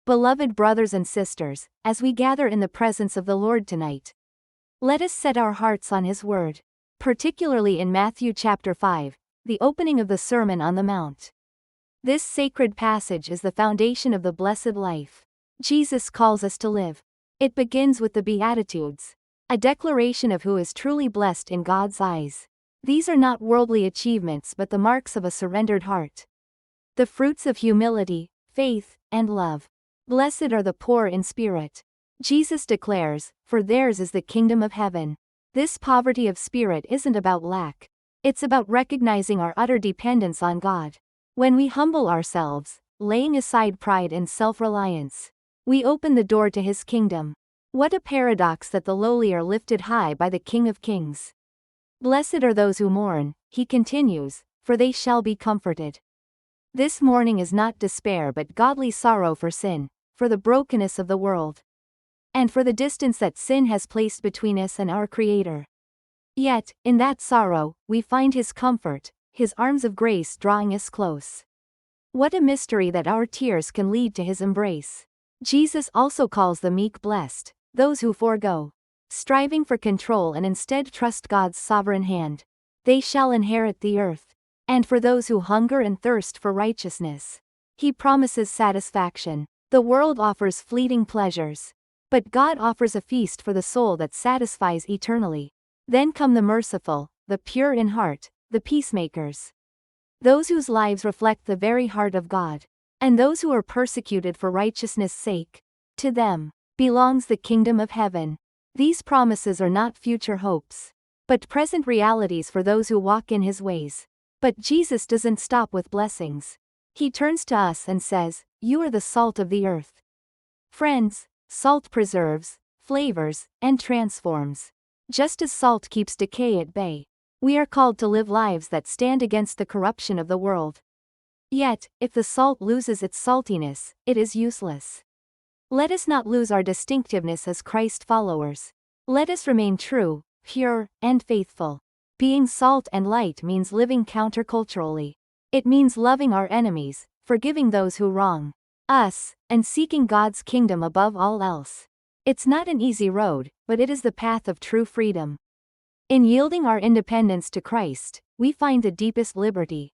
Beloved brothers and sisters, as we gather in the presence of the Lord tonight, let us set our hearts on His Word, particularly in Matthew chapter 5, the opening of the Sermon on the Mount. This sacred passage is the foundation of the blessed life Jesus calls us to live. It begins with the Beatitudes, a declaration of who is truly blessed in God's eyes. These are not worldly achievements but the marks of a surrendered heart, the fruits of humility, faith, and love. Blessed are the poor in spirit, Jesus declares, for theirs is the kingdom of heaven. This poverty of spirit isn't about lack. It's about recognizing our utter dependence on God. When we humble ourselves, laying aside pride and self-reliance, we open the door to His kingdom. What a paradox that the lowly are lifted high by the King of Kings. Blessed are those who mourn, he continues, for they shall be comforted. This mourning is not despair but godly sorrow for sin, for the brokenness of the world, and for the distance that sin has placed between us and our Creator. Yet, in that sorrow, we find His comfort, His arms of grace drawing us close. What a mystery that our tears can lead to His embrace. Jesus also calls the meek blessed, those who forego striving for control and instead trust God's sovereign hand. They shall inherit the earth. And for those who hunger and thirst for righteousness, He promises satisfaction. The world offers fleeting pleasures, but God offers a feast for the soul that satisfies eternally. Then come the merciful, the pure in heart, the peacemakers, those whose lives reflect the very heart of God, and those who are persecuted for righteousness' sake. To them belongs the kingdom of heaven. These promises are not future hopes, but present realities for those who walk in His ways. But Jesus doesn't stop with blessings. He turns to us and says, "You are the salt of the earth." Friends, salt preserves, flavors, and transforms. Just as salt keeps decay at bay, we are called to live lives that stand against the corruption of the world. Yet, if the salt loses its saltiness, it is useless. Let us not lose our distinctiveness as Christ followers. Let us remain true, pure, and faithful. Being salt and light means living counterculturally. It means loving our enemies, forgiving those who wrong us, and seeking God's kingdom above all else. It's not an easy road, but it is the path of true freedom. In yielding our independence to Christ, we find the deepest liberty.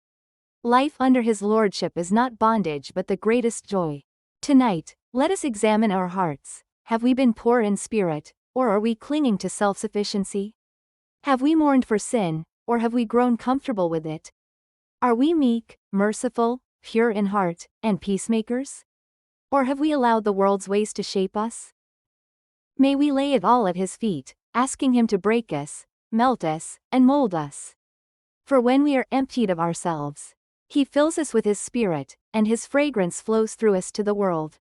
Life under His lordship is not bondage but the greatest joy. Tonight, let us examine our hearts. Have we been poor in spirit, or are we clinging to self-sufficiency? Have we mourned for sin, or have we grown comfortable with it? Are we meek, merciful, pure in heart, and peacemakers? Or have we allowed the world's ways to shape us? May we lay it all at His feet, asking Him to break us, melt us, and mold us. For when we are emptied of ourselves, He fills us with His Spirit, and His fragrance flows through us to the world.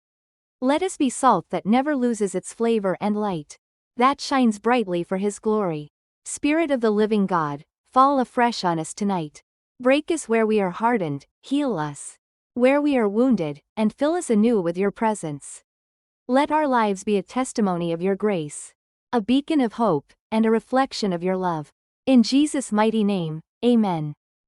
Let us be salt that never loses its flavor and light, that shines brightly for His glory. Spirit of the living God, fall afresh on us tonight. Break us where we are hardened, heal us where we are wounded, and fill us anew with Your presence. Let our lives be a testimony of Your grace, a beacon of hope, and a reflection of Your love. In Jesus' mighty name, Amen.